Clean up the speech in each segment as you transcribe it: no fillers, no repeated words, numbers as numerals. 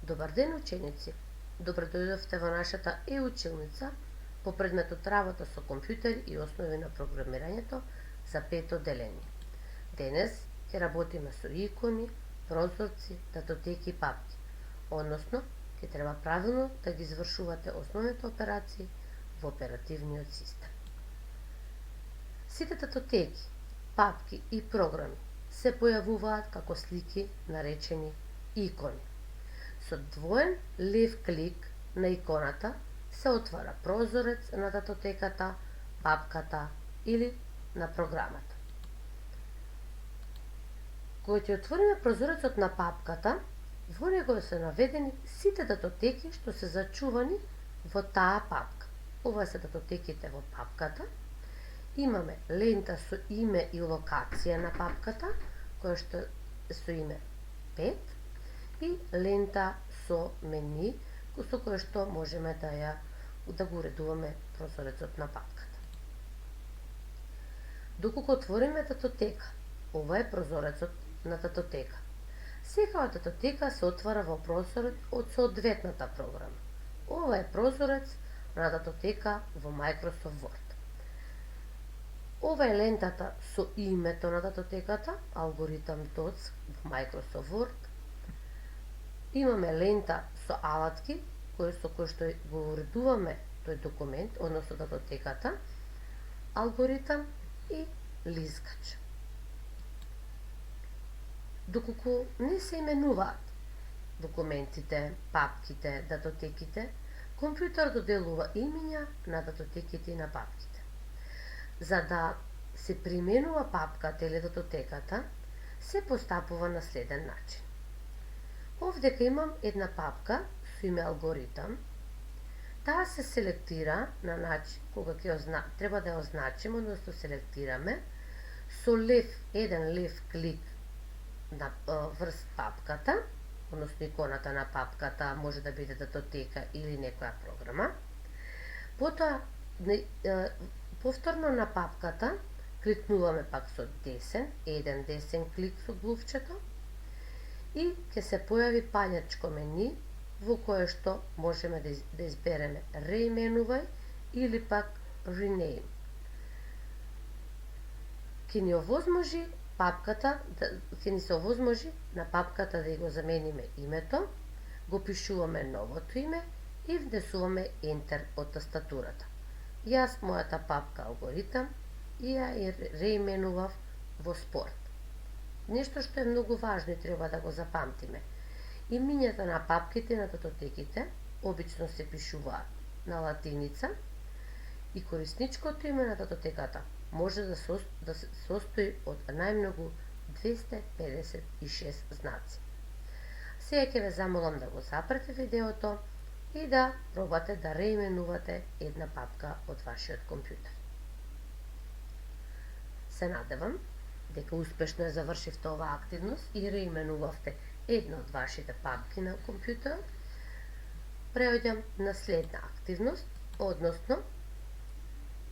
Добар ден, ученици! Добро дојдовте во нашата училница по предметот работа со компјутери и основи на програмирањето за пето деление. Денес ќе работиме со икони, прозорци, датотеки и папки, односно ќе треба правилно да ги извршувате основните операции во оперативниот систем. Сите датотеки, папки и програми се појавуваат како слики наречени икони. Со двоен лев клик на иконата се отвара прозорец на датотеката, папката или на програмата. Кога ќе отвориме прозорецот на папката, во него се наведени сите датотеки што се зачувани во таа папка. Ова се датотеките во папката. Имаме лента со име и локација на папката, која што со име 5, и лента со мени, со која што можеме да го уредуваме прозорецот на папката. Доколку отвориме датотека, ова е прозорецот на датотека. Секоја датотека се отвара во прозорец од соодветната програма. Ова е прозорец на датотека во Microsoft Word. Ова е лентата со името на датотеката, алгоритам DOTS во Microsoft Word. Имаме лента со алатки, со кои што го уредуваме тој документ, односно датотеката, алгоритам и лискач. Доколку не се именуваат документите, папките, датотеките, компјутер доделува имиња на датотеките и на папките. За да се применува папката или датотеката, се постапува на следен начин. Овдека имам една папка со име алгоритам. Таа се селектира на начин кога треба да ја означиме, односно селектираме со еден лев клик на врз папката, односно иконата на папката, може да биде датотека или некоја програма. Потоа повторно на папката кликнуваме пак со еден десен клик со глувчето, и ќе се појави пањачко мени во кое што можеме да избереме реименувај или пак rename. Ќе ни се овозможи на папката да го замениме името, го пишуваме новото име и внесуваме Enter од тастатурата. Јас мојата папка алгоритам и ја реименував во спорт. Нешто што е многу важно и треба да го запамтиме. Имињата на папките и на датотеките обично се пишуваат на латиница и корисничкото име на датотеката може да се состои од најмногу 256 знаци. Сега ќе ве замолам да го запрете видеото и да пробате да реименувате една папка од вашиот компјутер. Се надевам дека успешно ја завршивте оваа активност и реименувавте една од вашите папки на компјутерот. Преоѓам на следна активност, односно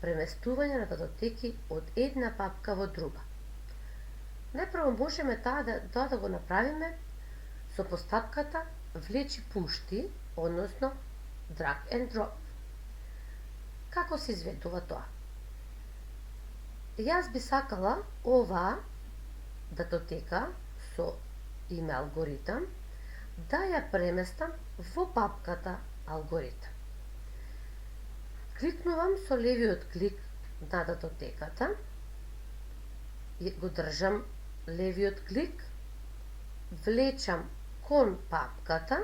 преместување на датотеки од една папка во друга. Најпрво можеме тоа да го направиме со постапката влечи пушти, односно drag and drop. Како се изведува тоа? Јас би сакала оваа датотека со име алгоритам да ја преместам во папката алгоритам. Кликнувам со левиот клик на датотеката и го држам левиот клик, влечам кон папката.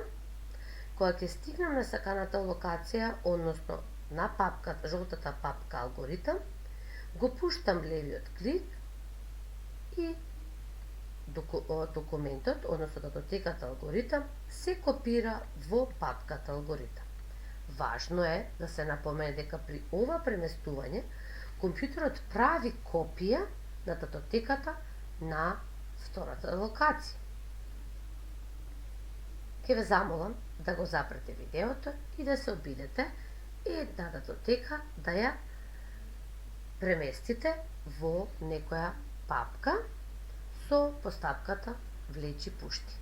Кога ќе стигнам на саканата локација, односно на папката, жолтата папка алгоритам, го пуштам левиот клик и документот, односно датотеката алгоритам, се копира во папката алгоритам. Важно е да се напомене дека при ова преместување, компјутерот прави копија на датотеката на втората локација. Ќе ве замолам да го запрете видеото и да се обидете една датотека да ја преместите во некоја папка со постапката влечи пушти.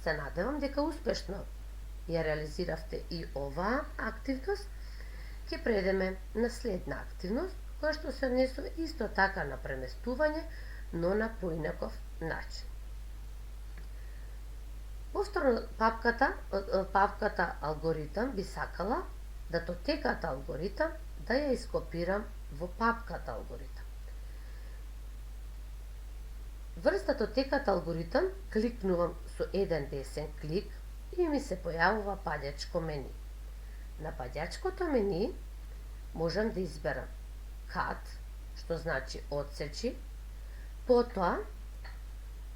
Се надевам дека успешно ја реализиравте и оваа активност. Ќе предеме на следна активност, која што се однесува исто така на преместување, но на поинаков начин. Повторно папката алгоритам би сакала датотеката алгоритам да ја ископирам во папката алгоритам. Врз датотеката алгоритам кликнувам со еден десен клик и ми се појавува паѓачко мени. На паѓачкото мени можам да изберам Cut, што значи одсечи, потоа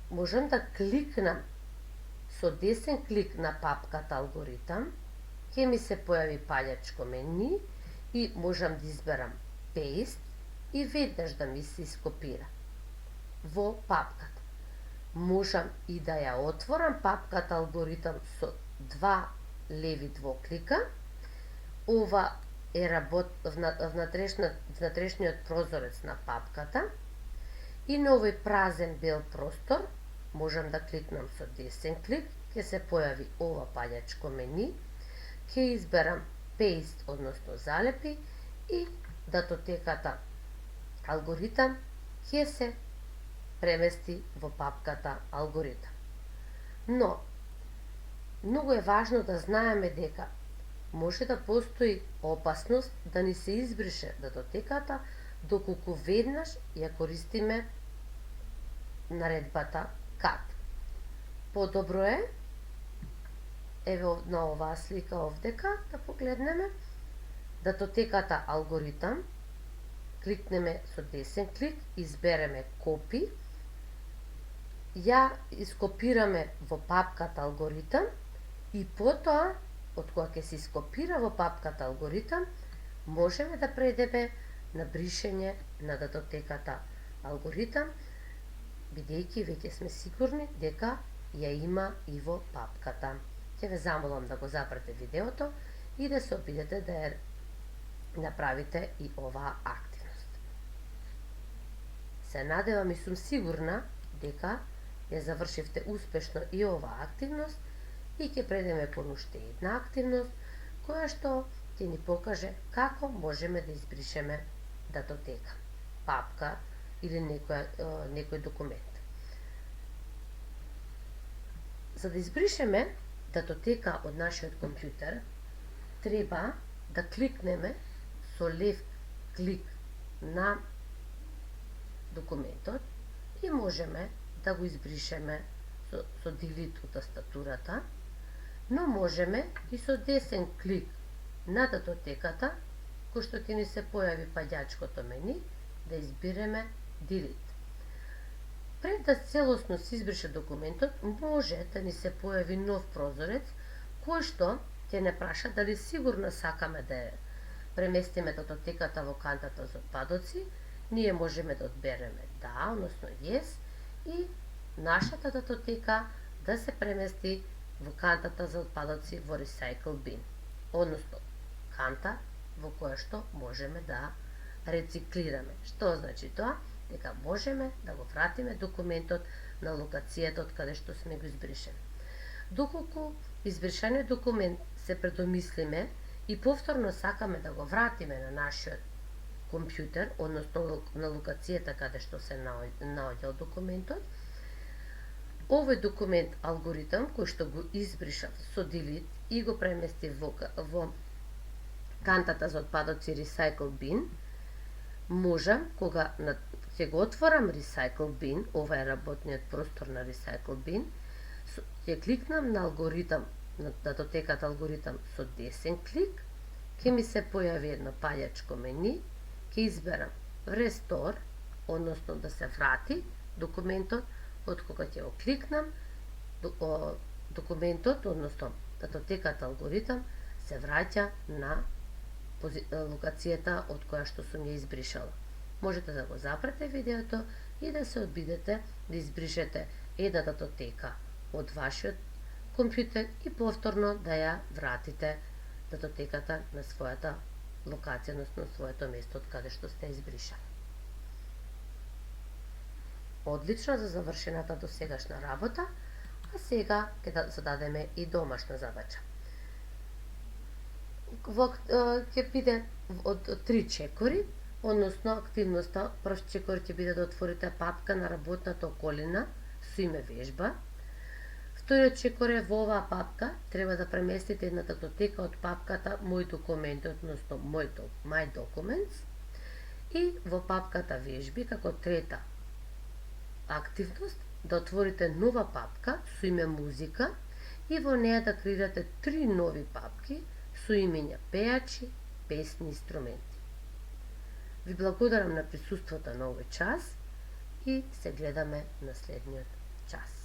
можам да кликнам со десен клик на папката алгоритам, ќе ми се појави паѓачко мени и можам да изберам Paste и веднаш да ми се ископира во папката. Можам и да ја отворам папката алгоритам со два леви двоклика. Ова е внатрешниот прозорец на папката и на овој празен бел простор можам да кликнам со десен клик, ќе се појави ова паѓачко мени, ќе изберам Paste, односно залепи и датотеката алгоритам ќе се премести во папката алгоритам. Но, многу е важно да знаеме дека може да постои опасност да ни се избрише датотеката доколку веднаш ја користиме наредбата Cut. Подобро е, еве на оваа слика овдека, да погледнеме, датотеката алгоритам, кликнеме со десен клик, избереме Copy, ја ископираме во папката алгоритам и потоа, од кога ќе се ископира во папката алгоритам, можеме да предеме на бришење на датотеката алгоритам, бидејќи веќе сме сигурни дека ја има и во папката. Ќе ве замолам да го запрете видеото и да се обидете да ја направите и оваа активност. Се надевам и сум сигурна дека ја завршивте успешно и оваа активност и ќе предеме кон уште една активност која што ќе ни покаже како можеме да избришеме датотека, папка или некој документ. За да избришеме датотека од нашиот компјутер, треба да кликнеме со лев клик на документот и можеме да го избришеме со Delete од тастатурата, но можеме и со десен клик на датотеката, кој што ќе ни се појави паѓачкото мени, да избереме Delete. Пред да целосно се избрише документот, може да ни се појави нов прозорец, кој што ќе не праша дали сигурно сакаме да ја преместиме датотеката во кантата за отпадоци. Ние можеме да одбереме да, односно yes, и нашата датотека да се премести во кантата за отпадоци во Recycle Bin, односно канта во која што можеме да рециклираме. Што значи тоа? Дека можеме да го вратиме документот на локацијата од каде што сме го избришени. Доколку избришаниот документ се предомислиме и повторно сакаме да го вратиме на нашиот компјутер, односно на локацијата каде што се наоѓал документот, овој документ алгоритам кој што го избришав со Delete и го преместив во кантата за отпадоци Recycle Bin, можам, кога ќе го отворам Recycle Bin, ова е работниот простор на Recycle Bin, ќе кликнам на алгоритам, на датотеката алгоритам со десен клик, ќе ми се појави едно паѓачко мени, ќе изберам Restore, односно да се врати документот, од кога ќе го кликнам, документот, односно датотеката алгоритам, се враќа на локацијата од која што сум ја избришала. Можете да го запрете видеото и да се обидете да избришете една датотека од вашиот компјутер и повторно да ја вратите датотеката на својата локација, односно своето место од каде што сте избришали. Одлично за завршената досегашна работа. А сега ќе зададеме и домашна задача. Ќе биде од 3 чекори, односно активноста, прв чекор ќе биде да отворите папка на работната околина со име вежба. Вториот чекор е во оваа папка треба да преместите една датотека од папката Мои документи, односно My Documents, и во папката вежби како трета активност да отворите нова папка со име Музика и во неја да креирате 3 нови папки со имења пејачи, песни, инструменти. Ви благодарам на присуството на овој час и се гледаме на следниот час.